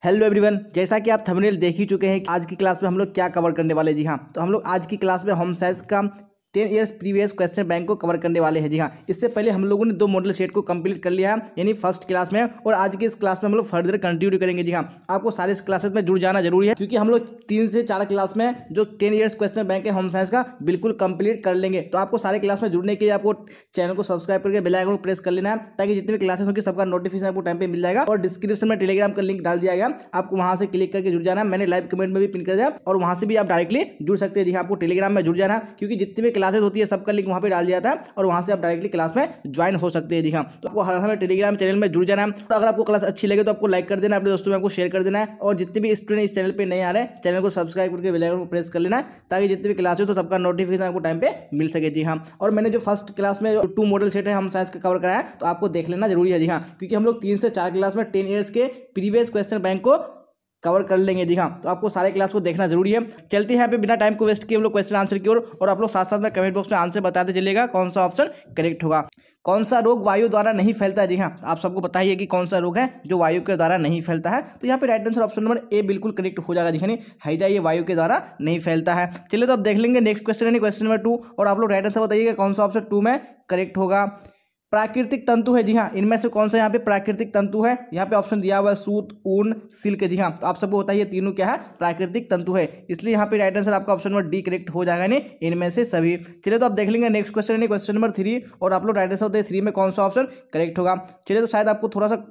Hello everyone, जैसा कि आप थंबनेल देख ही चुके हैं आज की क्लास में हम लोग क्या कवर करने वाले हैं। जी हाँ, तो हम लोग आज की क्लास में होम साइंस का 10 ईयर्स प्रीवियस क्वेश्चन बैंक को कवर करने वाले हैं। जी हाँ, इससे पहले हम लोगों ने 2 मॉडल सेट को कंप्लीट कर लिया है यानी फर्स्ट क्लास में, और आज की इस क्लास में हम लोग फर्दर कंटिन्यू करेंगे। जी हाँ, आपको सारे क्लासेस में जुड़ जाना जरूरी है क्योंकि हम लोग 3 से 4 क्लास में जो 10 ईयर्स क्वेश्चन बैंक है होम साइंस का बिल्कुल कंप्लीट कर लेंगे। तो आपको सारे क्लास में जुड़ने के लिए आपको चैनल को सब्सक्राइब करके बेल आइकन को प्रेस कर लेना है ताकि जितने भी क्लासेस होंगे सबका नोटिफिकेशन आपको टाइम पे मिल जाएगा। और डिस्क्रिप्शन में टेलीग्राम का लिंक डाल दिया गया, आपको वहां से क्लिक करके जुड़ जाना है। मैंने लाइव कमेंट में भी पिन कर दिया और वहां से भी आप डायरेक्टली जुड़ सकते हैं। जी हाँ, आपको टेलीग्राम में जुड़ जाना क्योंकि जितनी भी क्लासेस होती है सबका वहां पे डाल दिया था और वहां से आप डायरेक्टली क्लास में ज्वाइन हो सकते हैं। जी हाँ, तो आपको हर समय टेलीग्राम चैनल में जुड़ जाना है। तो अगर आपको क्लास अच्छी लगे तो आपको लाइक कर देना, अपने दोस्तों में आपको शेयर कर देना है। और जितने भी स्टूडेंट इस चैनल पे नहीं आ रहे हैं चैनल को सब्सक्राइब करके बेल आइकन को प्रेस कर लेना है ताकि जितने भी क्लासेस हो सबका नोटिफिकेशन आपको टाइम पे मिल सके। जी हाँ, और मैंने जो फर्स्ट क्लास में 2 मॉडल सेट है हम साइंस का कवर कराया तो आपको देख लेना जरूरी है। जी हाँ, क्योंकि हम लोग 3 से 4 क्लास में 10 ईयर्स के प्रीवियस क्वेश्चन बैंक को कवर कर लेंगे। जी हाँ, तो आपको सारे क्लास को देखना जरूरी है। चलते हैं यहाँ पे बिना टाइम को वेस्ट किए हम लोग क्वेश्चन आंसर की ओर, और आप लोग साथ साथ में कमेंट बॉक्स में आंसर बताते चलिएगा कौन सा ऑप्शन करेक्ट होगा। कौन सा रोग वायु द्वारा नहीं फैलता है? जी हाँ, आप सबको पता ही है कि कौन सा रोग है जो वायु के द्वारा नहीं फैलता है। तो यहाँ पे right answer option number A बिल्कुल करेक्ट हो जाएगा। जी हैजा ये वायु के द्वारा नहीं फैलता है। चलिए तो अब देख लेंगे नेक्स्ट क्वेश्चन यानी क्वेश्चन नंबर 2, और आप लोग राइट आंसर बताइएगा कौन सा ऑप्शन 2 में करेक्ट होगा। प्राकृतिक तंतु है। जी हाँ, इनमें से कौन सा यहाँ पे प्राकृतिक तंतु है? यहाँ पे ऑप्शन दिया हुआ है सूत, ऊन, सिल्क। जी हाँ, तो आप सबको बताइए तीनों क्या है? प्राकृतिक तंतु है। इसलिए यहाँ पे राइट आंसर आपका ऑप्शन नंबर डी करेक्ट हो जाएगा नहीं इनमें से सभी। चलिए तो आप देख लेंगे नेक्स्ट क्वेश्चन यानी क्वेश्चन नंबर 3, और आप लोग राइट आंसर बताइए 3 में कौन सा ऑप्शन करेक्ट होगा। चलिए तो शायद आपको थोड़ा सा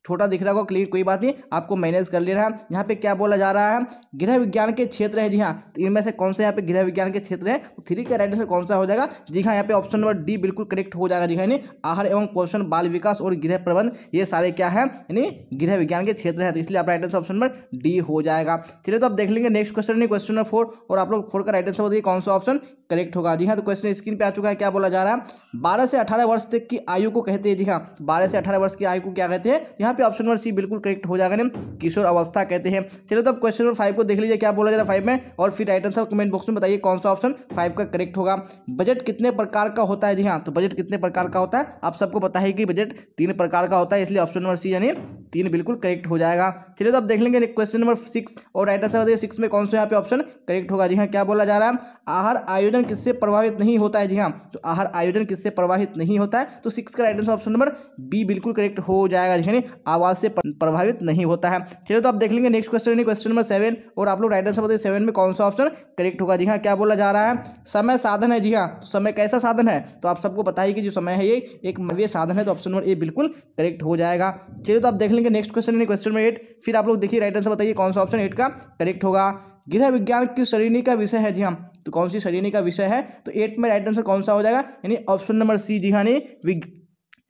छोटा दिख रहा होगा, क्लियर, कोई बात नहीं, आपको मैनेज कर लेना है। यहाँ पे क्या बोला जा रहा है? गृह विज्ञान के क्षेत्र है। जी हाँ, तो इनमें से कौन सा यहाँ पे गृह विज्ञान के क्षेत्र है? तो 3 का राइट आंसर कौन सा हो जाएगा? जी हाँ, यहाँ पे ऑप्शन नंबर डी बिल्कुल करेक्ट हो जाएगा। जी हाँ, यानी आहार एवं पोषण, बाल विकास और गृह प्रबंध ये सारे क्या है? यानी गृह विज्ञान के क्षेत्र है। तो इसलिए आप right answer option number D हो जाएगा। चलिए तो आप देख लेंगे नेक्स्ट क्वेश्चन क्वेश्चन नंबर 4, और आप लोग 4 का राइट आंसर बताइए कौन सा ऑप्शन करेक्ट होगा। जी हाँ, तो क्वेश्चन स्क्रीन पे आ चुका है। क्या बोला जा रहा है? 12 से 18 वर्ष तक की आयु को कहते हैं। जी हाँ, 12 से 18 वर्ष की आयु को क्या कहते हैं? यहाँ पे ऑप्शन नंबर सी बिल्कुल करेक्ट हो जाएगा, किशोर अवस्था कहते हैं। चलो तो अब क्वेश्चन नंबर 5 को देख लीजिए क्या बोला जा रहा है 5 में, और फिर राइट आंसर कमेंट बॉक्स में बताइए कौन सा ऑप्शन 5 का करेक्ट होगा। बजट कितने प्रकार का होता है? जी हाँ, तो बजट कितने प्रकार का होता है? आप सबको पता है कि बजट 3 प्रकार का होता है, इसलिए ऑप्शन नंबर सी यानी 3 बिल्कुल करेक्ट हो जाएगा। चलिए तो अब देख लेंगे क्वेश्चन नंबर 6, और राइट आंसर बताइए 6 में कौन सा यहाँ पे ऑप्शन करेक्ट होगा। जी हाँ, क्या बोला जा रहा है? आहार आयोजन किससे प्रभावित नहीं होता है? जी हाँ, तो आहार आयोजन किससे प्रभावित नहीं होता है? तो 6 का right answer option number B बिल्कुल करेक्ट हो जाएगा। जी आवाज से प्रभावित नहीं होता है। चलिए तो आप देख लेंगे नेक्स्ट क्वेश्चन क्वेश्चन नंबर 7, और आप लोग राइट आंसर बताइए 7 में कौन सा ऑप्शन करेक्ट होगा। जी हाँ, क्या बोला जा रहा है? समय साधन है। जी हाँ, तो समय कैसा साधन है? तो आप सबको पता है कि जो समय है ये एक मानवीय साधन है, तो ऑप्शन नंबर ए बिल्कुल करेक्ट हो जाएगा। चलिए तो आप देख लेंगे नेक्स्ट क्वेश्चन क्वेश्चन नंबर 8, फिर आप लोग देखिए राइट आंसर बताइए कौन सा ऑप्शन 8 का करेक्ट होगा। गृह विज्ञान किस श्रेणी का विषय है? जी हाँ, तो कौन सी श्रेणी का विषय है? तो 8 में राइट आंसर कौन सा हो जाएगा? यानी ऑप्शन नंबर सी। जी हाँ,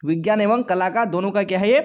विज्ञान एवं कला का दोनों का क्या है ये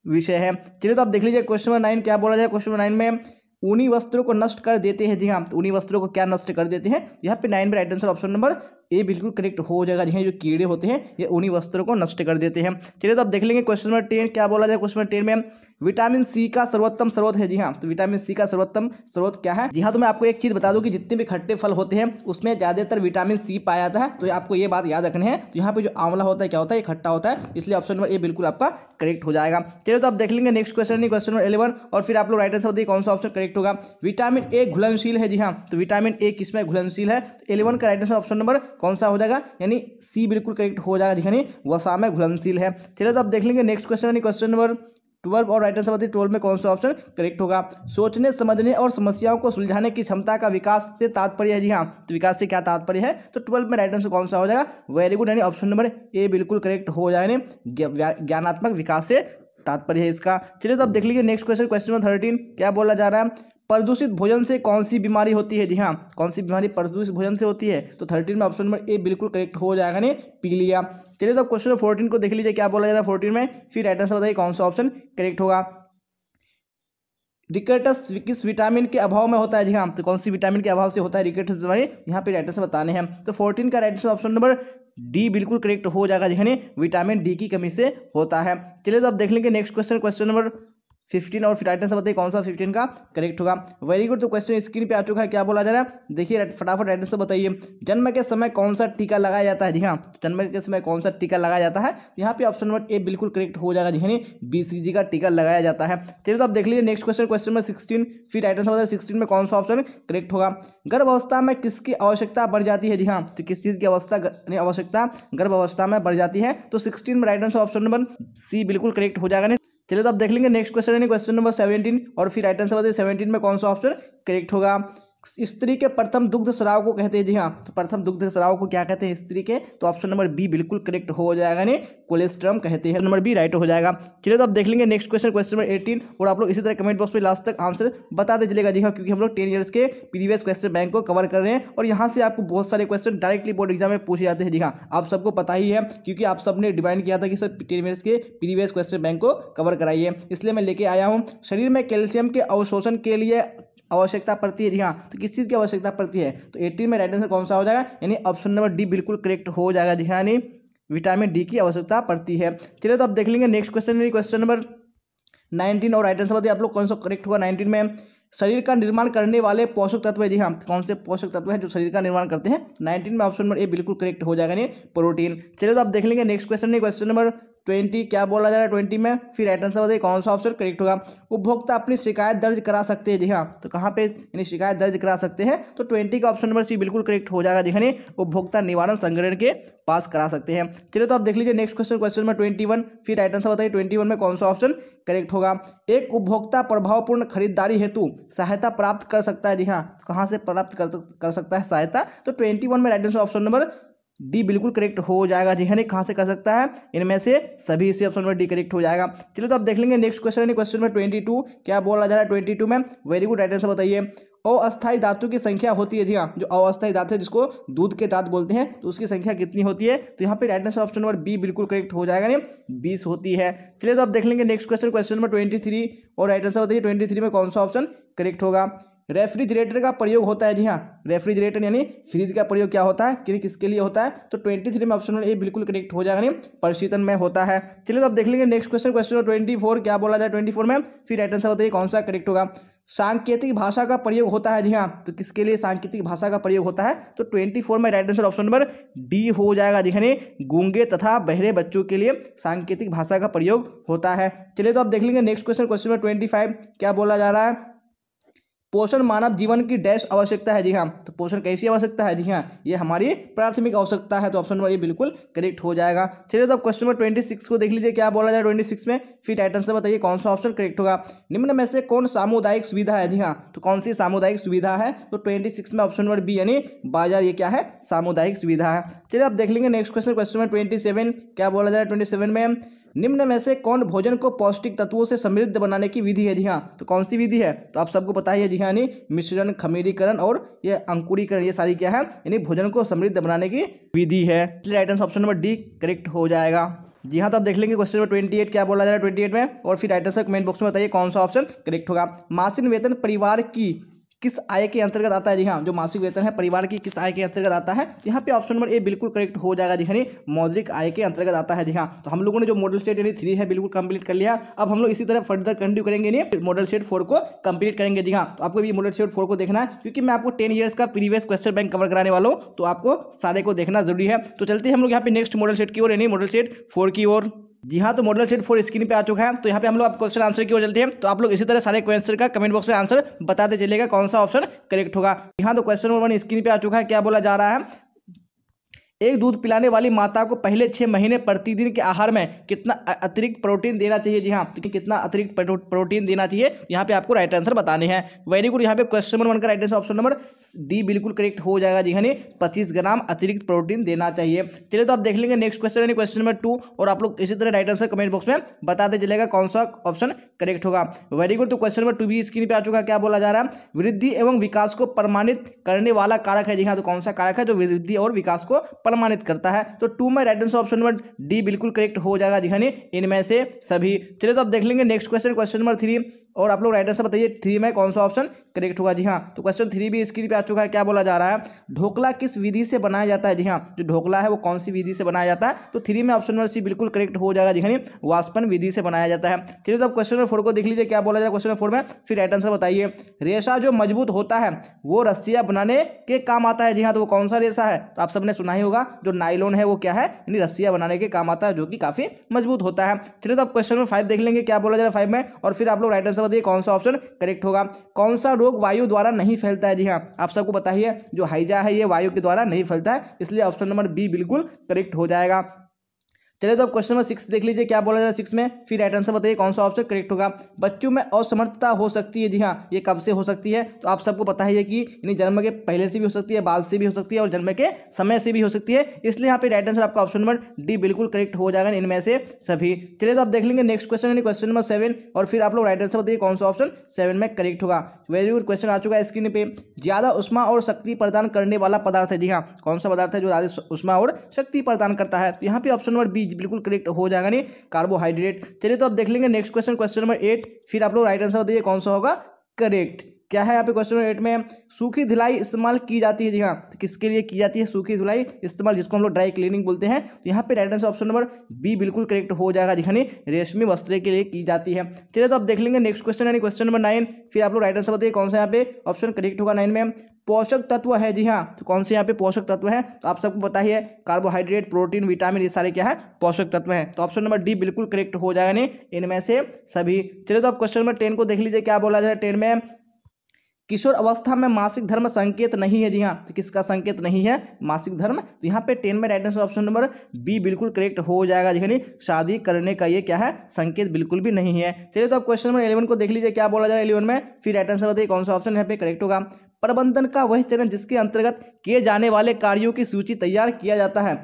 विषय है। चलिए तो आप देख लीजिए क्वेश्चन नंबर 9 क्या बोला जाए। क्वेश्चन नंबर 9 में ऊनी वस्त्रों को नष्ट कर देते हैं। जी हाँ, तो ऊनी वस्त्रों को क्या नष्ट कर देते हैं? यहाँ पे 9 में right answer option number A बिल्कुल करेक्ट हो जाएगा। जी हाँ, जो कीड़े होते हैं ये ऊनी वस्त्रों को नष्ट कर देते हैं। चलिए तो आप देख लेंगे क्वेश्चन नंबर 10 क्या बोला जाए। क्वेश्चन नंबर 10 में विटामिन सी का सर्वोत्तम स्रोत है। जी हाँ, तो विटामिन सी का सर्वोत्तम स्रोत क्या है? जी हाँ, तो मैं आपको एक चीज बता दूं कि जितने भी खट्टे फल होते हैं उसमें ज्यादातर विटामिन सी पाया जाता है, तो आपको ये बात याद रखनी है। तो यहाँ पे जो आंवला होता है क्या होता है? ये खट्टा होता है, इसलिए ऑप्शन नंबर ए बिल्कुल आपका करेक्ट हो जाएगा। चलिए तो आप देख लेंगे नेक्स्ट क्वेश्चन क्वेश्चन नंबर 11, और फिर आप लोग राइट आंसर बताइए कौन सा ऑप्शन करेक्ट होगा। विटामिन ए घुलनशील है। जी हाँ, तो विटामिन ए किसमें घुलनशील है? तो 11 का राइट आंसर ऑप्शन नंबर कौन सा हो जाएगा? यानी सी बिल्कुल करेक्ट हो जाएगा। यानी वसा में घुलनशील है। चलिए तो आप देख लेंगे नेक्स्ट क्वेश्चन क्वेश्चन नंबर 12, और राइट आंसर बताइए 12 में कौन सा ऑप्शन करेक्ट होगा। सोचने, समझने और समस्याओं को सुलझाने की क्षमता का विकास से तात्पर्य है। जी हाँ, तो विकास से क्या तात्पर्य है? तो 12 में राइट आंसर कौन सा हो जाएगा? वेरी गुड, यानी ऑप्शन नंबर ए बिल्कुल करेक्ट हो जाएगा। ज्ञानात्मक विकास से तात्पर्य है इसका। चलिए तो अब देख लीजिए नेक्स्ट क्वेश्चन क्वेश्चन नंबर 13 क्या बोला जा रहा है? प्रदूषित भोजन से कौन सी बीमारी होती है? जी हाँ, कौन सी बीमारी प्रदूषित भोजन से होती है? तो 13 में ऑप्शन नंबर ए बिल्कुल करेक्ट हो जाएगा, नहीं पीलिया। चलिए तो क्वेश्चन नंबर 14 को देख लीजिए क्या बोला जा रहा है 14 में, फिर राइट आंसर बताइए कौन सा ऑप्शन करेक्ट होगा। रिकेटस किस विटामिन के अभाव में होता है? जी हाँ, तो कौन सी विटामिन के अभाव से होता है रिकेटस बीमारी? यहाँ पे राइट आंसर बताने हैं। तो 14 का right answer option number D बिल्कुल करेक्ट हो जाएगा। यानी विटामिन डी की कमी से होता है। चलिए तो अब देख लेंगे नेक्स्ट क्वेश्चन क्वेश्चन नंबर 15 और फिर राइट आंसर बताइए कौन सा 15 का करेक्ट होगा। Very good. तो क्वेश्चन स्क्रीन पे आ चुका है, क्या बोला जा रहा है देखिए फटाफट राइट आंसर बताइए। जन्म के समय कौन सा टीका लगाया जाता है? जी हाँ, जन्म के समय कौन सा टीका लगाया जाता है? यहाँ पे ऑप्शन नंबर ए बिल्कुल करेक्ट हो जाएगा, जी हाँ, BCG का टीका लगाया जाता है। चलिए तो आप देख लीजिए नेक्स्ट क्वेश्चन, क्वेश्चन नंबर 16, फिर राइट आंसर बताइए 16 में कौन सा ऑप्शन करेक्ट होगा। गर्भ अवस्था में किसकी आवश्यकता बढ़ जाती है? जी हाँ, तो किस चीज़ की आवश्यकता गर्भ अवस्था में बढ़ जाती है? तो 16 में right answer option number C बिल्कुल करेक्ट हो जाएगा। चलिए तो आप देख लेंगे नेक्स्ट क्वेश्चन है क्वेश्चन नंबर 17 और फिर राइट आंसर बताइए 17 में कौन सा ऑप्शन करेक्ट होगा। स्त्री के प्रथम दुग्ध स्राव को कहते हैं? जी हाँ, तो प्रथम दुग्ध स्राव को क्या कहते हैं स्त्री के? तो ऑप्शन नंबर बी बिल्कुल करेक्ट हो जाएगा, नहीं कोलेस्ट्रम कहते हैं, नंबर बी राइट हो जाएगा। चलिए तो आप देख लेंगे नेक्स्ट क्वेश्चन, क्वेश्चन नंबर 18 और आप लोग इसी तरह कमेंट बॉक्स में लास्ट तक आंसर बताते चलेगा। जी हाँ, क्योंकि हम लोग 10 ईयर्स के प्रीवियस क्वेश्चन बैंक को कवर कर रहे हैं और यहाँ से आपको बहुत सारे क्वेश्चन डायरेक्टली बोर्ड एग्जाम में पूछे जाते हैं। जी हाँ, आप सबको पता ही है क्योंकि आप सबने डिमांड किया था कि सर 10 ईयर्स के प्रीवियस क्वेश्चन बैंक को कवर कराइए, इसलिए मैं लेके आया हूँ। शरीर में कैल्शियम के अवशोषण के लिए आवश्यकता पड़ती है? जी हाँ, तो किस चीज़ की आवश्यकता पड़ती है? तो 18 में राइट आंसर कौन सा हो जाएगा? यानी ऑप्शन नंबर डी बिल्कुल करेक्ट हो जाएगा। जी हाँ, यानी विटामिन डी की आवश्यकता पड़ती है। चलिए तो आप देख लेंगे नेक्स्ट क्वेश्चन, क्वेश्चन नंबर 19 और राइट आंसर बताइए आप लोग कौन सा करेक्ट होगा। 19 में शरीर का निर्माण करने वाले पोषक तत्व है? जी हाँ, कौन से पोषक तत्व है जो शरीर का निर्माण करते हैं? 19 में ऑप्शन नंबर ए बिल्कुल करेक्ट हो जाएगा, नहीं प्रोटीन। चलिए तो आप देख लेंगे नेक्स्ट क्वेश्चन नहीं क्वेश्चन नंबर 20, क्या बोला जा रहा है 20 में? फिर राइट आंसर बताइए कौन सा ऑप्शन करेक्ट होगा। उपभोक्ता अपनी शिकायत दर्ज करा सकते हैं? जी हाँ, तो कहाँ पे यानी शिकायत दर्ज करा सकते हैं? तो 20 का ऑप्शन नंबर सी बिल्कुल करेक्ट हो जाएगा, जी हाँ, उपभोक्ता निवारण संगठन के पास करा सकते हैं। चलिए तो आप देख लीजिए नेक्स्ट क्वेश्चन, क्वेश्चन नंबर 21, फिर राइट आंसर बताइए 21 में कौन सा ऑप्शन करेक्ट होगा। एक उपभोक्ता प्रभावपूर्ण खरीदारी हेतु सहायता प्राप्त कर सकता है? जी हाँ, कहाँ से प्राप्त कर सकता है सहायता? तो 21 में right answer option number D बिल्कुल करेक्ट हो जाएगा। जी हाँ, कहाँ से कर सकता है? इनमें से सभी से ऑप्शन नंबर डी करेक्ट हो जाएगा। चलिए तो आप देख लेंगे नेक्स्ट क्वेश्चन, क्वेश्चन नंबर 22, क्या बोला जा रहा है 22 में? वेरी गुड, राइट आंसर बताइए। अस्थायी धातु की संख्या होती है? जी हाँ, जो अस्थायी धातु है जिसको दूध के दांत बोलते हैं, तो उसकी संख्या कितनी होती है? तो यहाँ पे right answer option number B बिल्कुल करेक्ट हो जाएगा, नहीं 20 होती है। चलिए तो आप देख लेंगे नेक्स्ट क्वेश्चन, क्वेश्चन नंबर 23 और राइट आंसर बताइए 23 में कौन सा ऑप्शन करेक्ट होगा। रेफ्रिजरेटर का प्रयोग होता है? जी हाँ, रेफ्रिजरेटर यानी फ्रिज का प्रयोग क्या होता है, किसके लिए होता है? तो 23 में ऑप्शन ए बिल्कुल करेक्ट हो जाएगा, नहीं प्रशीतन में होता है। चलिए तो आप देख लेंगे नेक्स्ट क्वेश्चन, क्वेश्चन 24, क्या बोला जाए 24 में? फिर राइट आंसर बताइए कौन सा करेक्ट होगा। सांकेतिक भाषा का प्रयोग होता है? जी हाँ, तो किसके लिए सांकेतिक भाषा का प्रयोग होता है? तो 24 में right answer option number D हो जाएगा, जी हाँ, गूंगे तथा बहरे बच्चों के लिए सांकेतिक भाषा का प्रयोग होता है। चलिए तो आप देख लेंगे नेक्स्ट क्वेश्चन, क्वेश्चन नंबर 25, क्या बोला जा रहा है। पोषण मानव जीवन की डैश आवश्यकता है? जी हाँ, तो पोषण कैसी आवश्यकता है? जी हाँ, ये हमारी प्राथमिक आवश्यकता है, तो ऑप्शन नंबर ये बिल्कुल करेक्ट हो जाएगा। चलिए तो आप क्वेश्चन नंबर 26 को देख लीजिए, क्या बोला जाए 26 में? फिर राइट आंसर बताइए कौन सा ऑप्शन करेक्ट होगा। निम्न में से कौन सामुदायिक सुविधा है? जी हाँ, तो कौन सी सामुदायिक सुविधा है? तो 26 में ऑप्शन नंबर बी यानी बाजार, ये क्या है? सामुदायिक सुविधा है। चलिए आप देख लेंगे नेक्स्ट क्वेश्चन, क्वेश्चन नंबर 27, क्या बोला जाए 27 में? निम्न में से कौन भोजन को पौष्टिक तत्वों से समृद्ध बनाने की विधि है? जी हाँ, तो कौन सी विधि है? तो आप सबको पता ही है, जी हाँ, मिश्रण, खमीरीकरण और ये अंकुरीकरण, ये सारी क्या है? यानी भोजन को समृद्ध बनाने की विधि है। Right answer option number D correct हो जाएगा। जी हाँ, तो आप देख लेंगे क्वेश्चन नंबर 28, क्या बोला जा रहा है 28 में? और फिर राइट आंसर कमेंट बॉक्स में बताइए कौन सा ऑप्शन करेक्ट होगा। मासिक वेतन परिवार की किस आय के अंतर्गत आता है? जी हाँ, जो मासिक वेतन है परिवार की किस आय के अंतर्गत आता है? यहाँ पे ऑप्शन नंबर ए बिल्कुल करेक्ट हो जाएगा, जी हाँ, मौद्रिक आय के अंतर्गत आता है। जी हाँ, तो हम लोगों ने जो मॉडल स्टेट यानी 3 है बिल्कुल कंप्लीट कर लिया। अब हम लोग इसी तरह फर्दर कंटिन्यू करेंगे, नहीं मॉडल स्टेट 4 को कंप्लीट करेंगे। जी हाँ, तो आपको भी मॉडल स्टेट 4 को देखना है क्योंकि मैं आपको 10 ईयर्स का प्रीवियस क्वेश्चन बैंक कवर कराने वाला हूँ, तो आपको सारे को देखना जरूरी है। तो चलते हैं हम लोग यहाँ पे नेक्स्ट मॉडल स्टेट की ओर यानी मॉडल स्टेट 4 की ओर। जी हाँ, तो मॉडल सेट 4 स्क्रीन पे आ चुका है। तो यहाँ पे हम लोग क्वेश्चन आंसर की ओर चलते हैं। तो आप लोग इसी तरह सारे क्वेश्चन का कमेंट बॉक्स में आंसर बताते चलिएगा कौन सा ऑप्शन करेक्ट होगा। यहाँ तो क्वेश्चन नंबर 1 स्क्रीन पे आ चुका है, क्या बोला जा रहा है। एक दूध पिलाने वाली माता को पहले 6 महीने प्रतिदिन के आहार में कितना अतिरिक्त प्रोटीन देना चाहिए? जी हाँ, तो कितना अतिरिक्त प्रोटीन देना चाहिए, यहाँ पे आपको राइट आंसर बताने हैं। वेरी गुड, यहाँ पे क्वेश्चन नंबर 1 का right answer option number D बिल्कुल करेक्ट हो जाएगा, जी हाँ, 25 ग्राम अतिरिक्त प्रोटीन देना चाहिए। चलिए तो आप देख लेंगे नेक्स्ट क्वेश्चन यानी क्वेश्चन नंबर 2 और आप लोग इसी तरह राइट आंसर कमेंट बॉक्स में बताते चलेगा कौन सा ऑप्शन करेक्ट होगा। वेरी गुड, तो क्वेश्चन नंबर 2 भी स्क्रीन पे आ चुका है, क्या बोला जा रहा है। वृद्धि एवं विकास को प्रमाणित करने वाला कारक है? जी हाँ, तो कौन सा कारक है जो वृद्धि और विकास को प्रमाणित करता है। तो 2 में right answer option number D बिल्कुल करेक्ट हो जाएगा जी हाँ, इनमें से सभी। चलिए तो अब देख लेंगे नेक्स्ट क्वेश्चन, क्वेश्चन नंबर 3, और आप लोग राइट आंसर बताइए 3 में कौन सा ऑप्शन करेक्ट होगा। जी हाँ, तो क्वेश्चन 3 भी स्क्रीन पे आ चुका है। क्या बोला जा रहा है, ढोकला किस विधि से बनाया जाता है। जी हाँ, जो ढोकला है वो कौन सी विधि से बनाया जाता है। तो 3 में ऑप्शन नंबर सी बिल्कुल करेक्ट हो जाएगा जी हाँ, वाष्पन विधि से बनाया जाता है। चलिए तो अब क्वेश्चन नंबर 4 को देख लीजिए, क्या बोला जाए क्वेश्चन नंबर 4 में, फिर राइट आंसर बताइए। रेशा जो मजबूत होता है वो रस्सियां बनाने के काम आता है। जी हाँ, तो वो कौन सा रेशा है, तो आप सबने सुना ही होगा, जो नायलॉन है वो क्या है, यानी रस्सियां बनाने के काम आता है, जो कि काफी मजबूत होता है। चलिए तो अब क्वेश्चन नंबर 5 देख लेंगे, क्या बोला जा रहा है 5 में, और फिर आप लोग राइट आंसर बताइए कौन सा ऑप्शन करेक्ट होगा। कौन सा रोग वायु द्वारा नहीं फैलता है। जी हाँ, आप सबको पता ही है, जो हैजा है ये वायु के द्वारा नहीं फैलता है, इसलिए ऑप्शन नंबर बी बिल्कुल करेक्ट हो जाएगा। चलिए तो अब क्वेश्चन नंबर 6 देख लीजिए, क्या बोला जा रहा है 6 में, फिर राइट आंसर बताइए कौन सा ऑप्शन करेक्ट होगा। बच्चों में असमर्थता हो सकती है। जी हाँ, ये कब से हो सकती है, तो आप सबको पता ही है कि यानी जन्म के पहले से भी हो सकती है, बाद से भी हो सकती है, और जन्म के समय से भी हो सकती है, इसलिए यहाँ पे राइट आंसर आपका ऑप्शन नंबर डी बिल्कुल करेक्ट हो जाएगा इनमें से सभी। चलिए तो आप देख लेंगे नेक्स्ट क्वेश्चन, यानी क्वेश्चन नंबर 7, और फिर आप लोग राइट आंसर बताइए कौन सा ऑप्शन 7 में करेक्ट होगा। वेरी गुड क्वेश्चन आ चुका है स्क्रीन पे। ज्यादा उष्मा और शक्ति प्रदान करने वाला पदार्थ है। जी हाँ, कौन सा पदार्थ है जो ज्यादा उष्मा और शक्ति प्रदान करता है, तो यहाँ पे ऑप्शन नंबर बी बिल्कुल करेक्ट हो जाएगा, नहीं कार्बोहाइड्रेट। चलिए तो अब देख लेंगे नेक्स्ट क्वेश्चन, क्वेश्चन नंबर 8, फिर आप लोग राइट आंसर बताइए कौन सा होगा करेक्ट। क्या है यहाँ पे क्वेश्चन नंबर 8 में, सूखी धुलाई इस्तेमाल की जाती है। जी हाँ, तो किसके लिए की जाती है सूखी धुलाई इस्तेमाल, जिसको हम लोग ड्राई क्लीनिंग बोलते हैं। तो यहाँ पे right answer option number B बिल्कुल करेक्ट हो जाएगा। जी हाँ, रेशमी वस्त्र के लिए की जाती है। चलिए तो अब देख लेंगे नेक्स्ट क्वेश्चन, यानी क्वेश्चन नंबर 9, फिर आप लोग राइट आंसर बताइए कौन सा यहाँ पे ऑप्शन करेक्ट होगा 9 में। पोषक तत्व है। जी हाँ, तो कौन से यहाँ पे पोषक तत्व है, तो आप सबको पता ही है, कार्बोहाइड्रेट, प्रोटीन, विटामिन, ये सारे क्या है पोषक तत्व हैं। तो ऑप्शन नंबर डी बिल्कुल करेक्ट हो जाएगा नहीं इनमें से सभी। चलिए तो अब क्वेश्चन नंबर 10 को देख लीजिए, क्या बोला जा रहा है 10 में, किशोर अवस्था में मासिक धर्म संकेत नहीं है। जी हाँ, तो किसका संकेत नहीं है, मासिक धर्म। तो यहाँ पे 10 में right answer option number B बिल्कुल करेक्ट हो जाएगा। जी हाँ, शादी करने का ये क्या है संकेत बिल्कुल भी नहीं है। चलिए तो अब क्वेश्चन नंबर 11 को देख लीजिए, क्या बोला जा रहा है 11 में, फिर राइट आंसर बताइए कौन सा ऑप्शन यहाँ पे करेक्ट होगा। प्रबंधन का वह चरण जिसके अंतर्गत किए जाने वाले कार्यों की सूची तैयार किया जाता है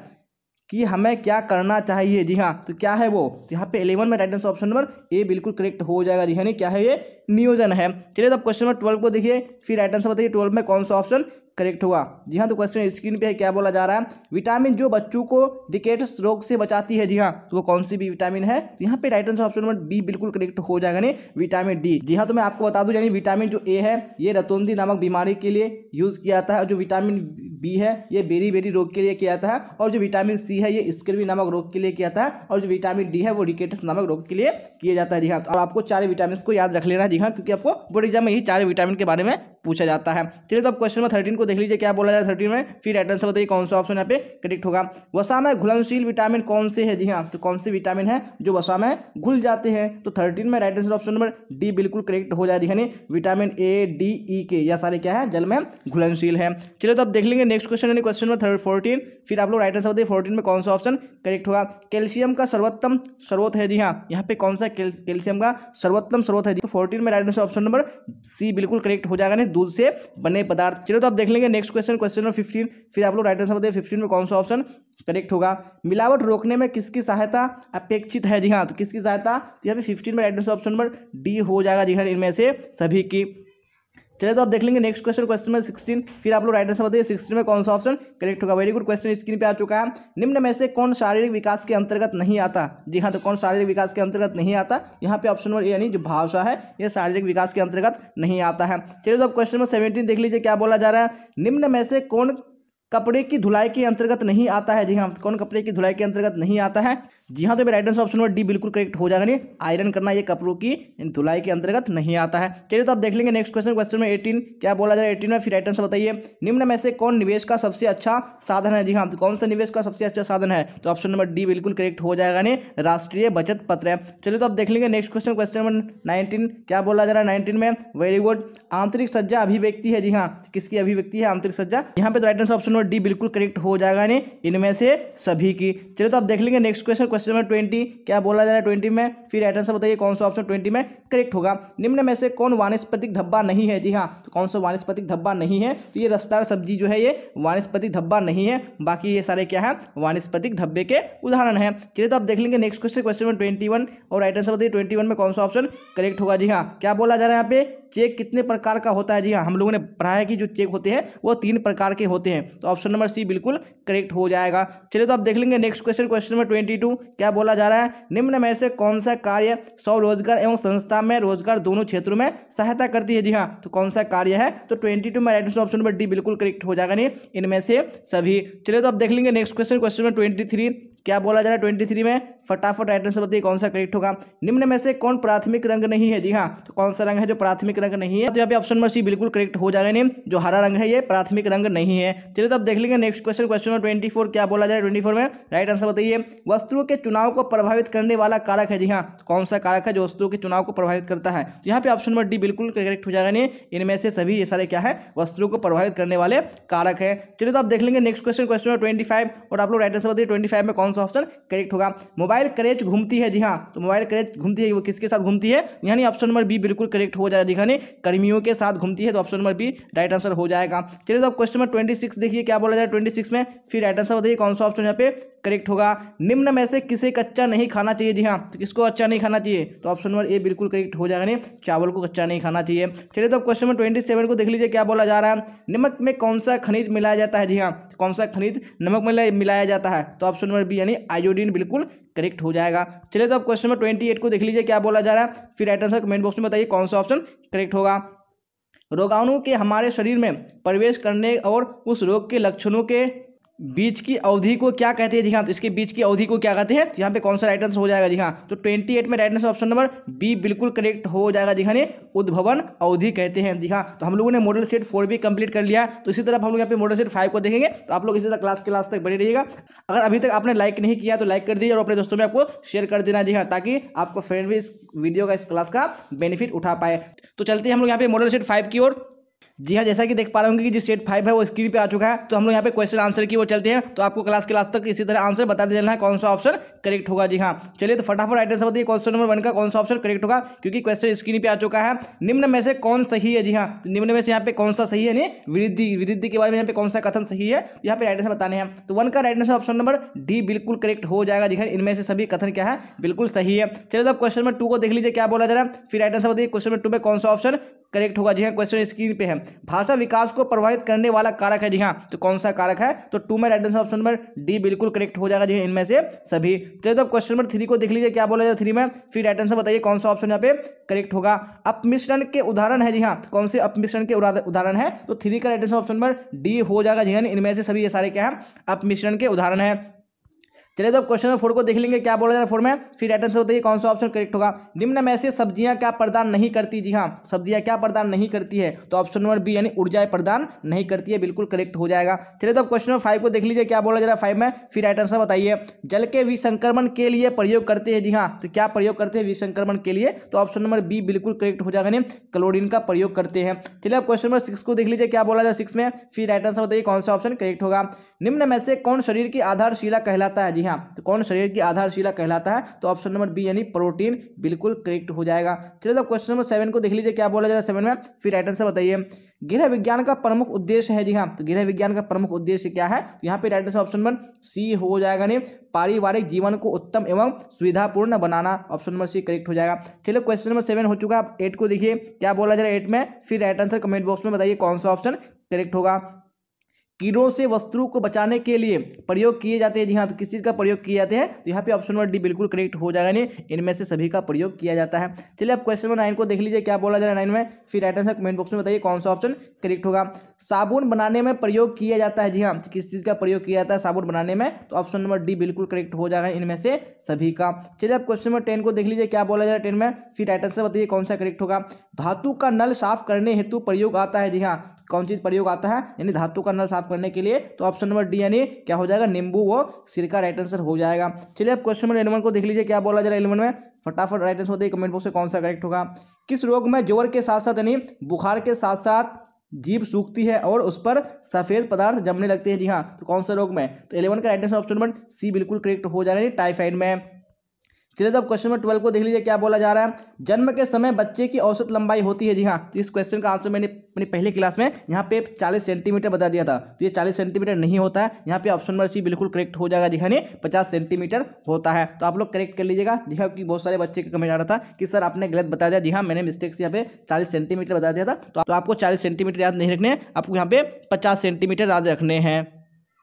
कि हमें क्या करना चाहिए। जी हाँ, तो क्या है वो, तो यहाँ पे 11 में right answer option number A बिल्कुल करेक्ट हो जाएगा। जी हाँ, क्या है ये नियोजन है। चलिए तो अब क्वेश्चन नंबर 12 को देखिए, फिर राइट आंसर बताइए 12 में कौन सा ऑप्शन करेक्ट होगा। जी हाँ, तो क्वेश्चन स्क्रीन पे है, क्या बोला जा रहा है, विटामिन जो बच्चों को रिकेट्स रोग से बचाती है। जी हाँ, तो वो कौन सी भी विटामिन है, तो यहाँ पे right answer option number B बिल्कुल करेक्ट हो जाएगा, नहीं विटामिन डी। जी हाँ, तो मैं आपको बता दूं, यानी विटामिन जो ए है ये रतौंधी नामक बीमारी के लिए यूज किया जाता है, और जो विटामिन बी है ये बेरी रोग के लिए किया जाता है, और जो विटामिन सी है ये स्कर्वी नामक रोग के लिए किया जाता है, और जो विटामिन डी है वो रिकेट्स नामक रोग के लिए किया जाता है। जी हाँ, और आपको 4 विटामिन को याद रख लेना है। जी हाँ, क्योंकि आपको बोर्ड एग्जाम में यही 4 विटामिन के बारे में पूछा जाता है। चलिए तो अब क्वेश्चन नंबर 13 को देख लीजिए, क्या बोला जा रहा है 13 में, फिर राइट आंसर बताइए कौन सा ऑप्शन यहाँ पे करेक्ट होगा। वसा में घुलनशील विटामिन कौन से है। जी हाँ, तो कौन से विटामिन है जो वसा में घुल जाते हैं, तो 13 में right answer option number D बिल्कुल करेक्ट हो जाए। यानी विटामिन ए, डी, ई के यह सारे क्या है जल में घुलनशील है। चलिए तो अब देख लेंगे नेक्स्ट क्वेश्चन, यानी क्वेश्चन नंबर 14, फिर आप लोग राइट आंसर बताइए 14 में कौन सा ऑप्शन करेक्ट होगा। कैल्शियम का सर्वोत्तम स्रोत है। जी हाँ, यहाँ पे कौन सा कैल्शियम का सर्वोत्तम स्रोत है। तो 14 में right answer option number C बिल्कुल करेक्ट हो जाएगा, नहीं दूध से बने पदार्थ। चलो तो आप देख लेंगे नेक्स्ट क्वेश्चन, क्वेश्चन नंबर 15, फिर आप लोग राइट आंसर बताइए 15 में कौन सा ऑप्शन करेक्ट होगा। मिलावट रोकने में किसकी सहायता अपेक्षित है। जी हाँ, तो किसकी सहायता, तो यहाँ पे 15 में right answer option number D हो जाएगा। जी हाँ, इनमें से सभी की। चलिए तो आप देख लेंगे नेक्स्ट क्वेश्चन, क्वेश्चन नंबर 16, फिर आप लोग राइट आंसर बताइए 16 में कौन सा ऑप्शन करेक्ट होगा। वेरी गुड क्वेश्चन स्क्रीन पे आ चुका है। निम्न में से कौन शारीरिक विकास के अंतर्गत नहीं आता। जी हाँ, तो कौन शारीरिक विकास के अंतर्गत नहीं आता, यहाँ पे ऑप्शन नंबर ए यानी जो भाषा है ये शारीरिक विकास के अंतर्गत नहीं आता है। चलिए तो अब क्वेश्चन नंबर 17 देख लीजिए, क्या बोला जा रहा है। निम्न में से कौन कपड़े की धुलाई के अंतर्गत नहीं आता है। जी हाँ, कौन कपड़े की धुलाई के अंतर्गत नहीं आता है। जी हाँ, तो right answer option number D बिल्कुल करेक्ट हो जाएगा। नहीं आयरन करना ये कपड़ों की धुलाई के अंतर्गत नहीं आता है। चलिए तो आप देख लेंगे नेक्स्ट क्वेश्चन, क्वेश्चन में 18, क्या बोला जा रहा है 18 में, फिर राइट आंसर बताइए। निम्न में से कौन निवेश का सबसे अच्छा साधन है। जी हाँ, तो कौन सा निवेश का सबसे अच्छा साधन है, तो ऑप्शन नंबर डी बिल्कुल करेक्ट हो जाएगा। नहीं राष्ट्रीय बचत पत्र है। चलिए तो आप देख लेंगे नेक्स्ट क्वेश्चन, क्वेश्चन नंबर 19, क्या बोला जा रहा है 19 में। वेरी गुड, आंतरिक सज्जा अभिव्यक्ति है। जी हाँ, किसकी अभिव्यक्ति है आंतरिक सज्जा, यहाँ पे तो right answer option number D बिल्कुल करेक्ट हो जाएगा, नहीं इनमें से सभी की। चलिए तो आप देख लेंगे नेक्स्ट क्वेश्चन, क्वेश्चन नंबर 20, क्या बोला जा रहा है 20 में, फिर राइट आंसर बताइए कौन सा ऑप्शन 20 में करेक्ट होगा। निम्न में से कौन वानस्पतिक धब्बा नहीं है। जी हाँ, तो कौन सा वानस्पतिक धब्बा नहीं है, तो ये रसदार सब्जी जो है ये वानस्पतिक धब्बा नहीं है, बाकी ये सारे क्या है वानस्पतिक धब्बे के उदाहरण है। चलिए तो आप देख लेंगे नेक्स्ट क्वेश्चन, क्वेश्चन नंबर 21, और राइट आंसर बताइए 21 में कौन सा ऑप्शन करेक्ट होगा। जी हाँ, क्या बोला जा रहा है यहाँ पे, चेक कितने प्रकार का होता है? जी हाँ, हम लोगों ने पढ़ा है कि जो चेक होते हैं वो 3 प्रकार के होते हैं। तो ऑप्शन नंबर सी बिल्कुल करेक्ट हो जाएगा। चलिए तो आप देख लेंगे नेक्स्ट क्वेश्चन, क्वेश्चन नंबर 22 क्या बोला जा रहा है? निम्न में से कौन सा कार्य स्वरोजगार एवं संस्था में रोजगार दोनों क्षेत्रों में सहायता करती है? जी हाँ, तो कौन सा कार्य है? तो 22 में right answer option number D बिल्कुल करेक्ट हो जाएगा, नहीं इनमें से सभी। चलिए तो आप देख लेंगे नेक्स्ट क्वेश्चन, क्वेश्चन नंबर 23 क्या बोला जा रहा है? 23 में फटाफट राइट आंसर बताइए कौन सा करेक्ट होगा। निम्न में से कौन प्राथमिक रंग नहीं है? जी हाँ, तो कौन सा रंग है जो प्राथमिक रंग नहीं है? तो यहाँ पे ऑप्शन नंबर सी बिल्कुल करेक्ट हो जाएगा, नहीं जो हरा रंग है ये प्राथमिक रंग नहीं है। चलिए तो आप देख लेंगे नेक्स्ट क्वेश्चन, क्वेश्चन नंबर 24 क्या बोला जा रहा है? 24 में राइट आंसर बताइए। वस्तुओं के चुनाव को प्रभावित करने वाला कारक है। जी हाँ, तो कौन सा कारक है जो वस्तुओं के चुनाव को प्रभावित करता है? तो यहाँ पे ऑप्शन नंबर डी बिल्कुल करेक्ट हो जाएगा, नहीं इनमें से सभी ये सारे क्या है? वस्तुओं को प्रभावित करने वाले कारक है। चलिए तो आप देख लेंगे नेक्स्ट क्वेश्चन, क्वेश्चन नंबर 25 और आप लोग राइट आंसर बताइए 25 में कौन सा ऑप्शन करेक्ट होगा। मोबाइल करेज घूमती है। जी हाँ, तो मोबाइल करेज घूमती है, वो किसके साथ घूमती है? यानी ऑप्शन नंबर बी बिल्कुल करेक्ट हो जाएगा। दिखाने कर्मियों के साथ घूमती है, तो option number B right answer हो जाएगा। चलिए तो क्वेश्चन नंबर 26 देखिए क्या बोला जाए 26 में, फिर राइट आंसर बताइए कौन सा ऑप्शन यहाँ पे करेक्ट होगा। निम्न में से किसे कच्चा नहीं खाना चाहिए? जी हाँ, तो किसको कच्चा नहीं खाना चाहिए? तो ऑप्शन नंबर ए बिल्कुल करेक्ट हो जाएगा, नहीं चावल को कच्चा नहीं खाना चाहिए। चलिए तो क्वेश्चन नंबर 27 को देख लीजिए क्या बोला जा रहा है। नमक में कौन सा खनिज मिलाया जाता है? जी हाँ, कौन सा खनिज नमक में मिलाया जाता है? तो ऑप्शन नंबर बी यानी आयोडीन बिल्कुल करेक्ट हो जाएगा। चलिए तो अब क्वेश्चन नंबर 28 को देख लीजिए क्या बोला जा रहा है, फिर राइट आंसर कमेंट बॉक्स में बताइए कौन सा ऑप्शन करेक्ट होगा। रोगाणु के हमारे शरीर में प्रवेश करने और उस रोग के लक्षणों के बीच की अवधि को क्या कहते हैं? जी हाँ, तो इसके बीच की अवधि को क्या कहते हैं? तो यहाँ पे कौन सा राइट आंसर हो जाएगा? जी हाँ, तो 28 में right answer option number B बिल्कुल करेक्ट हो जाएगा। जी हाँ, उद्भवन अवधि कहते हैं। जी हाँ, तो हम लोगों ने मॉडल सेट 4 भी कंप्लीट कर लिया, तो इसी तरह हम लोग यहाँ पे मॉडल सेट 5 को देखेंगे। तो आप लोग इसी तरह क्लास तक बने रहिएगा। अगर अभी तक आपने लाइक नहीं किया तो लाइक कर दीजिए और अपने दोस्तों में आपको शेयर कर देना। जी हाँ, ताकि आपको फ्रेंड भी इस वीडियो का, इस क्लास का बेनिफिट उठा पाए। तो चलते हैं हम लोग यहाँ पे मॉडल सेट 5 की ओर। जी हाँ, जैसा कि देख पा रहे होंगे कि जो सेट 5 है वो स्क्रीन पे आ चुका है। तो हम लोग यहाँ पे क्वेश्चन आंसर की ओर चलते हैं। तो आपको क्लास तक इसी तरह आंसर बताते चलना है कौन सा ऑप्शन करेक्ट होगा। जी हाँ, चलिए तो फटाफट राइट आंसर बताइए क्वेश्चन नंबर 1 का कौन सा ऑप्शन करेक्ट होगा, क्योंकि क्वेश्चन स्क्रीन पे आ चुका है। निम्न में से कौन सही है? जी हाँ, तो निम्न में से यहाँ पे कौन सा सही है? नहीं वृद्धि के बारे में यहाँ पे कौन सा कथन सही है, यहाँ पे राइट आंसर बताने हैं। तो 1 का right answer option number D बिल्कुल करेक्ट हो जाएगा। जी हाँ, इनमें से सभी कथन क्या है? बिल्कुल सही है। चलिए तो क्वेश्चन नंबर 2 को देख लीजिए क्या बोला जा रहा है, फिर राइट आंसर बताइए क्वेश्चन नंबर 2 में कौन सा ऑप्शन करेक्ट होगा। जी हाँ, क्वेश्चन स्क्रीन पे है। भाषा विकास को प्रभावित करने वाला कारक है। जी हाँ, तो कौन सा कारक है? तो 2 में right answer option number D बिल्कुल करेक्ट हो जाएगा। जी इनमें से सभी। चलिए तो क्वेश्चन नंबर 3 को देख लीजिए क्या बोला जाए 3 में, फिर राइट आंसर बताइए कौन सा ऑप्शन यहाँ पे करेक्ट होगा। अपमिश्रण के उदाहरण है। जी हाँ, कौन से अपमिश्रण के उदाहरण है? तो 3 का right answer option number D हो जाएगा। जी हाँ, इनमें से सभी ये सारे क्या है? अपमिश्रण के उदाहरण है। चलिए तो क्वेश्चन नंबर 4 को देख लेंगे क्या बोला जा रहा है 4 में, फिर राइट आंसर बताइए कौन सा ऑप्शन करेक्ट होगा। निम्न में से सब्जियां क्या प्रदान नहीं करती? जी हाँ, सब्जियां क्या प्रदान नहीं करती है? तो ऑप्शन नंबर बी यानी ऊर्जा प्रदान नहीं करती है, बिल्कुल करेक्ट हो जाएगा। चलिए तो क्वेश्चन नंबर 5 को देख लीजिए क्या बोला जा रहा है 5 में, फिर राइट आंसर बताइए। जल के विसंक्रमण के लिए प्रयोग करते हैं। जी हाँ, तो क्या प्रयोग करते हैं विसंक्रमण के लिए? तो ऑप्शन नंबर बी बिल्कुल करेक्ट हो जाएगा, नहीं क्लोरीन का प्रयोग करते हैं। चलिए अब क्वेश्चन नंबर 6 को देख लीजिए क्या बोला जा रहा है 6 में, फिर राइट आंसर बताइए कौन सा ऑप्शन करेक्ट होगा। निम्न में से कौन शरीर की आधारशिला कहलाता है? जी हाँ, तो कौन शरीर की आधारशिला कहलाता है? तो ऑप्शन नंबर बी यानी प्रोटीन बिल्कुल करेक्ट हो जाएगा। चलिए तो क्वेश्चन नंबर 7 को देख लीजिए क्या बोला जा रहा है 7 में, फिर राइट आंसर बताइए। गृह विज्ञान का प्रमुख उद्देश्य है। जी हाँ, तो गृह विज्ञान का प्रमुख उद्देश्य क्या है? तो यहाँ पे right answer option number C हो जाएगा, नहीं पारिवारिक जीवन को उत्तम एवं सुविधापूर्ण बनाना, ऑप्शन नंबर सी करेक्ट हो जाएगा। चलिए क्वेश्चन नंबर 7 हो चुका है। 8 को देखिए क्या बोला जा रहा है 8 में, फिर राइट आंसर कमेंट बॉक्स में बताइए कौन सा ऑप्शन करेक्ट होगा। कीड़ों से वस्तुओं को बचाने के लिए प्रयोग किए जाते हैं। जी हाँ, तो किस चीज़ का प्रयोग किए जाते हैं? तो यहाँ पे ऑप्शन नंबर डी बिल्कुल करेक्ट हो जाएगा, नहीं इनमें से सभी का प्रयोग किया जाता है। चलिए अब क्वेश्चन नंबर 9 को देख लीजिए क्या बोला जा रहा है 9 में, फिर राइट आंसर कमेंट बॉक्स में बताइए कौन सा ऑप्शन करेक्ट होगा। साबुन बनाने में प्रयोग किया जाता है। जी हाँ, तो किस चीज़ का प्रयोग किया जाता है साबुन बनाने में? तो ऑप्शन नंबर डी बिल्कुल करेक्ट हो जाएगा इनमें से सभी का। चलिए अब क्वेश्चन नंबर 10 को देख लीजिए क्या बोला जा रहा है 10 में, फिर राइट आंसर बताइए कौन सा करेक्ट होगा। धातु का नल साफ करने हेतु प्रयोग आता है। जी हाँ, कौन चीज प्रयोग आता है? यानी धातु का नल साफ करने के लिए, तो ऑप्शन नंबर डी यानी क्या हो जाएगा? नींबू व सिरका राइट आंसर हो जाएगा। चलिए अब क्वेश्चन नंबर 11 को देख लीजिए क्या बोला जा रहा है 11 में, फटाफट राइट आंसर बताइए कमेंट बॉक्स में कौन सा करेक्ट होगा। किस रोग में जोर के साथ साथ यानी बुखार के साथ साथ जीभ सूखती है और उस पर सफेद पदार्थ जमने लगते हैं? जी हाँ, तो कौन सा रोग में? तो 11 का right answer option number C बिल्कुल करेक्ट हो जाएगा, टाइफाइड में। चलिए तो अब क्वेश्चन नंबर 12 को देख लीजिए क्या बोला जा रहा है। जन्म के समय बच्चे की औसत लंबाई होती है। जी हाँ, तो इस क्वेश्चन का आंसर मैंने अपनी पहली क्लास में यहाँ पे 40 सेंटीमीटर बता दिया था, तो ये 40 सेंटीमीटर नहीं होता है। यहाँ पे ऑप्शन नंबर सी बिल्कुल करेक्ट हो जाएगा। जी हाँ, 50 सेंटीमीटर होता है। तो आप लोग करेक्ट कर लीजिएगा। जी हाँ, क्योंकि बहुत सारे बच्चे का कमेंट आ रहा था कि सर आपने गलत बता दिया। जी हाँ, मैंने मिस्टेक से यहाँ पे 40 सेंटीमीटर बता दिया था। तो आपको 40 सेंटीमीटर याद नहीं रखने, आपको यहाँ पे 50 सेंटीमीटर याद रखने हैं।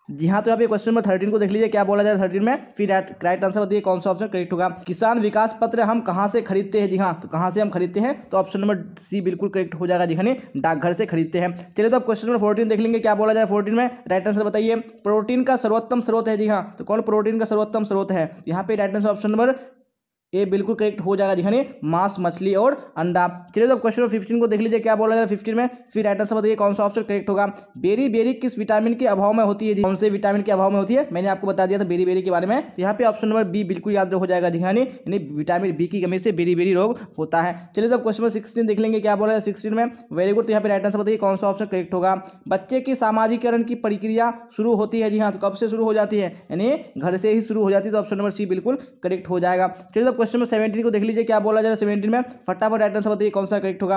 जी हाँ, तो यहाँ पे क्वेश्चन नंबर 13 को देख लीजिए क्या बोला जाए 13 में। फिर राइट आंसर बताइए कौन सा ऑप्शन करेक्ट होगा। किसान विकास पत्र हम कहाँ से खरीदते हैं। जी हाँ, तो कहाँ से हम खरीदते हैं, तो ऑप्शन नंबर सी बिल्कुल करेक्ट हो जाएगा। जी हाँ, डाकघर से खरीदते हैं। चलिए तो अब क्वेश्चन नंबर 14 देख लेंगे क्या बोला जाए 14 में। राइट आंसर बताइए। प्रोटीन का सर्वोत्तम स्रोत है। जी हाँ, तो कौन प्रोटीन का सर्वोत्तम स्रोत है। यहाँ पे right answer option number A बिल्कुल करेक्ट हो जाएगा। जी हाँ, मांस, मछली और अंडा। चलिए तो क्वेश्चन नंबर 15 को देख लीजिए क्या बोला जा रहा है 15 में। फिर राइट आंसर बताइए कौन सा ऑप्शन करेक्ट होगा। बेरी बेरी किस विटामिन के अभाव में होती है। कौन से विटामिन के अभाव में होती है, मैंने आपको बता दिया था बेरी बेरी के बारे में। तो यहाँ पे ऑप्शन नंबर बी बिल्कुल याद हो जाएगा। जी हाँ, यानी विटामिन बी की कमी से बेरी बेरी रोग होता है। चलिए तो क्वेश्चन नंबर 16 देख लेंगे क्या बोला है 16 में। Very good. तो यहाँ पे राइट आंसर बताइए कौन सा ऑप्शन करेक्ट होगा। बच्चे की सामाजिकरण की प्रक्रिया शुरू होती है। जी हाँ, तो कब से शुरू हो जाती है, यानी घर से ही शुरू हो जाती है। तो ऑप्शन नंबर सी बिल्कुल करेक्ट हो जाएगा। चलिए तो क्वेश्चन नंबर 17 को देख लीजिए क्या बोला जाए 17 में। फटाफट राइट आंसर बताइए कौन सा करेक्ट होगा।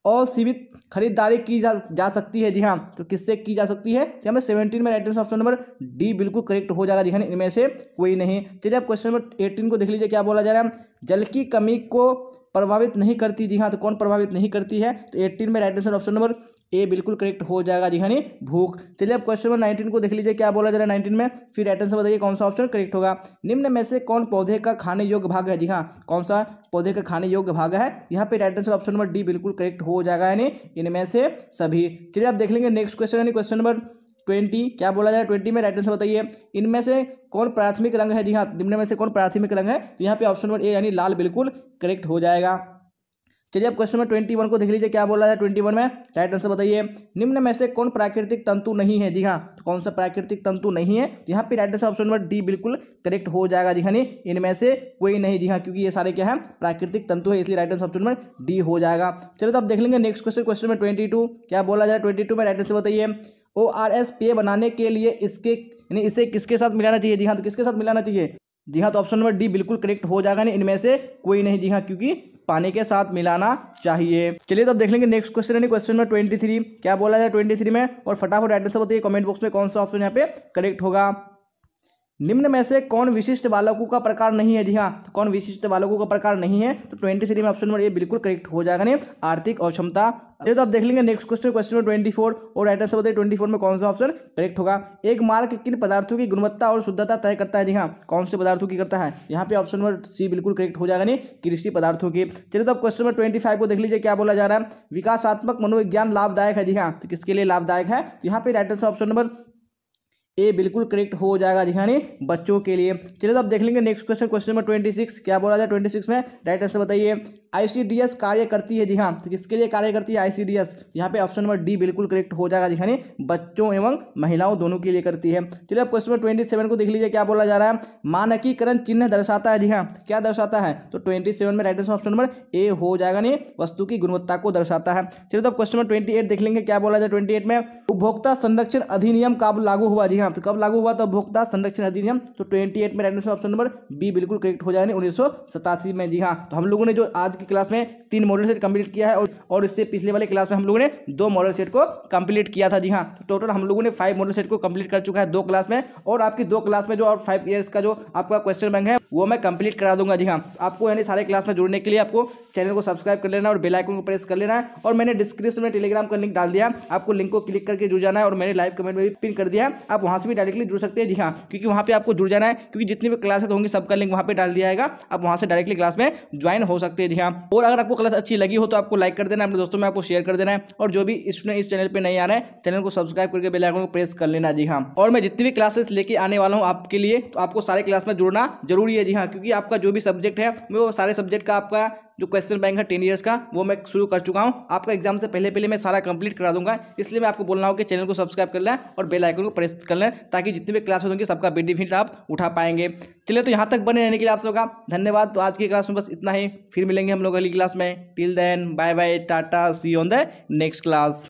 असीमित खरीदारी की जा सकती है। जी हाँ, तो किससे की जा सकती है, तो हमें 17 में right answer option number D बिल्कुल करेक्ट हो जाएगा। जी हाँ, इनमें से कोई नहीं। चलिए अब क्वेश्चन नंबर 18 को देख लीजिए क्या बोला जा रहा है। जल की कमी को प्रभावित नहीं करती। जी हाँ, तो कौन प्रभावित नहीं करती है, तो 18 में right answer option number A बिल्कुल करेक्ट हो जाएगा। जी हाँ, भूख। चलिए अब क्वेश्चन नंबर 19 को देख लीजिए क्या बोला जा रहा है 19 में। फिर राइट आंसर बताइए कौन सा ऑप्शन करेक्ट होगा। निम्न में से कौन पौधे का खाने योग्य भाग है। जी हाँ, कौन सा पौधे का खाने योग्य भाग है। यहाँ पे right answer option number D बिल्कुल करेक्ट हो जाएगा, यानी इनमें से सभी। चलिए आप देख लेंगे नेक्स्ट क्वेश्चन, यानी क्वेश्चन नंबर 20 क्या बोला जाए 20 में। राइट आंसर बताइए इनमें से कौन प्राथमिक रंग है। जी हाँ, निम्न में से कौन प्राथमिक रंग है, तो यहाँ पे ऑप्शन नंबर ए यानी लाल बिल्कुल करेक्ट हो जाएगा। चलिए अब क्वेश्चन नंबर 21 को देख लीजिए क्या बोला है 21 में। राइट आंसर बताइए निम्न में से कौन प्राकृतिक तंतु नहीं है। जी हाँ, तो कौन सा प्राकृतिक तंतु नहीं है, यहाँ पे right answer option number D बिल्कुल करेक्ट हो जाएगा। जी हाँ, इनमें से कोई नहीं। जी हाँ, क्योंकि ये सारे क्या है प्राकृतिक तंतु है, इसलिए right answer option number D हो जाएगा। चलो तो अब देख लेंगे नेक्स्ट क्वेश्चन, क्वेश्चन नंबर 22 क्या बोला जाए 22 में। राइट आंसर बताइए ORS पेय बनाने के लिए इसे किसके साथ मिलाना चाहिए। जी हाँ, तो किसके साथ मिलाना चाहिए। जी हाँ, तो ऑप्शन नंबर डी बिल्कुल करेक्ट हो जाएगा, नहीं इनमें से कोई नहीं। जी हाँ, क्योंकि पानी के साथ मिलाना चाहिए। चलिए तो अब देख लेंगे नेक्स्ट क्वेश्चन, यानी क्वेश्चन नंबर 23 क्या बोला जाए 23 में। और फटाफट राइट आंसर बताइए कमेंट बॉक्स में कौन सा ऑप्शन यहाँ पे करेक्ट होगा। निम्न में से कौन विशिष्ट बालकों का प्रकार नहीं है। जी हाँ, तो कौन विशिष्ट बालकों का प्रकार नहीं है, तो 23 में ऑप्शन नंबर ए बिल्कुल करेक्ट हो जाएगा, नहीं आर्थिक अक्षमता। चलिए तो आप देख लेंगे नेक्स्ट क्वेश्चन, क्वेश्चन नंबर 24 और राइट आंसर बताइए 24 में कौन सा ऑप्शन करेक्ट होगा। एक मार्क किन पदार्थों की गुणवत्ता और शुद्धता तय करता है। जी हाँ, कौन से पदार्थों की करता है, यहाँ पे ऑप्शन नंबर सी बिल्कुल करेक्ट हो जाएगा, नहीं कृषि पदार्थों की। चलिए तो आप क्वेश्चन नंबर 25 को देख लीजिए क्या बोला जा रहा है। विकासात्मक मनोविज्ञान लाभदायक है। जी हाँ, तो किसके लिए लाभदायक है, तो यहाँ पे right answer option number A बिल्कुल करेक्ट हो जाएगा। जी हाँ, बच्चों के लिए। चलिए तो आप देख लेंगे नेक्स्ट क्वेश्चन, क्वेश्चन नंबर 26 क्या बोला जाए 26 में। राइट आंसर बताइए ICDS कार्य करती है। जी हाँ, तो किसके लिए कार्य करती है ICDS, यहाँ पे ऑप्शन नंबर डी बिल्कुल करेक्ट हो जाएगा। जी हाँ, बच्चों एवं महिलाओं दोनों के लिए करती है। चलिए आप क्वेश्चन नंबर 27 को देख लीजिए क्या बोला जा रहा है। मानकीकरण चिन्ह दर्शाता है। जी हाँ, तो क्या दर्शाता है, तो 27 में right answer option number A हो जाएगा, नहीं वस्तु की गुणवत्ता को दर्शाता है। चलिए तो आप क्वेश्चन नंबर 28 देख लेंगे क्या बोला जाए 28 में। उपभोक्ता संरक्षण अधिनियम कब लागू हुआ। जी हाँ, तो कब लागू हुआ, तो उपभोक्ता संरक्षण अधिनियम, तो 28 में right answer option number B बिल्कुल करेक्ट हो जाएगा, 1987 में। जी हाँ, तो हम लोगों ने जो आज की क्लास में 3 मॉडल सेट कंप्लीट किया है और इससे पिछले वाले क्लास में हम लोगों ने 2 मॉडल सेट को कंप्लीट किया था। जी हाँ, तो टोटल हम लोगों ने 5 मॉडल सेट को कंप्लीट कर चुका है 2 क्लास में। और आपकी 2 क्लास में जो और 5 ईयर्स का जो आपका क्वेश्चन बैंक है वो मैं कंप्लीट करा दूंगा। जी हाँ, आपको यानी सारे क्लास में जुड़ने के लिए आपको चैनल को सब्सक्राइब कर लेना और बेल आइकन को प्रेस कर लेना है। और मैंने डिस्क्रिप्शन में टेलीग्राम का लिंक डाल दिया, आपको लिंक को क्लिक करके जुड़ जाना है। और मैंने लाइव कमेंट में भी पिन कर दिया, आप वहां से भी डायरेक्टली जुड़ सकते हैं। जी हाँ, क्योंकि वहाँ पे आपको जुड़ जाना है, क्योंकि जितनी भी क्लासेस होंगी सबका लिंक वहाँ पे डाल दिया जाएगा, आप वहाँ से डायरेक्टली क्लास में ज्वाइन हो सकते हैं। जी हाँ, और अगर आपको क्लास अच्छी लगी हो तो आपको लाइक कर देना है, अपने दोस्तों में आपको शेयर कर देना है। और जो भी स्टूडेंट इस चैनल पे नहीं आ रहे हैं, चैनल को सब्सक्राइब करके बेल आइकन को प्रेस कर लेना। जी हाँ, और मैं जितनी भी क्लासेस लेके आने वाला हूँ आपके लिए, तो आपको सारे क्लास में जुड़ना जरूरी है। जी हाँ, क्योंकि आपका जो भी सब्जेक्ट है वो सारे सब्जेक्ट का आपका जो क्वेश्चन बैंक है 10 ईयर्स का वो मैं शुरू कर चुका हूं। आपका एग्जाम से पहले मैं सारा कंप्लीट करा दूंगा, इसलिए मैं आपको बोल रहा हूं कि चैनल को सब्सक्राइब कर लें और बेल आइकन को प्रेस कर लें, ताकि जितने भी क्लासेस होंगे सबका बेनिफिट आप उठा पाएंगे। चलिए तो यहाँ तक बने रहने के लिए आप सबका धन्यवाद। तो आज की क्लास में बस इतना ही, फिर मिलेंगे हम लोग अगली क्लास में। Till then bye bye, tata, see you on the next class.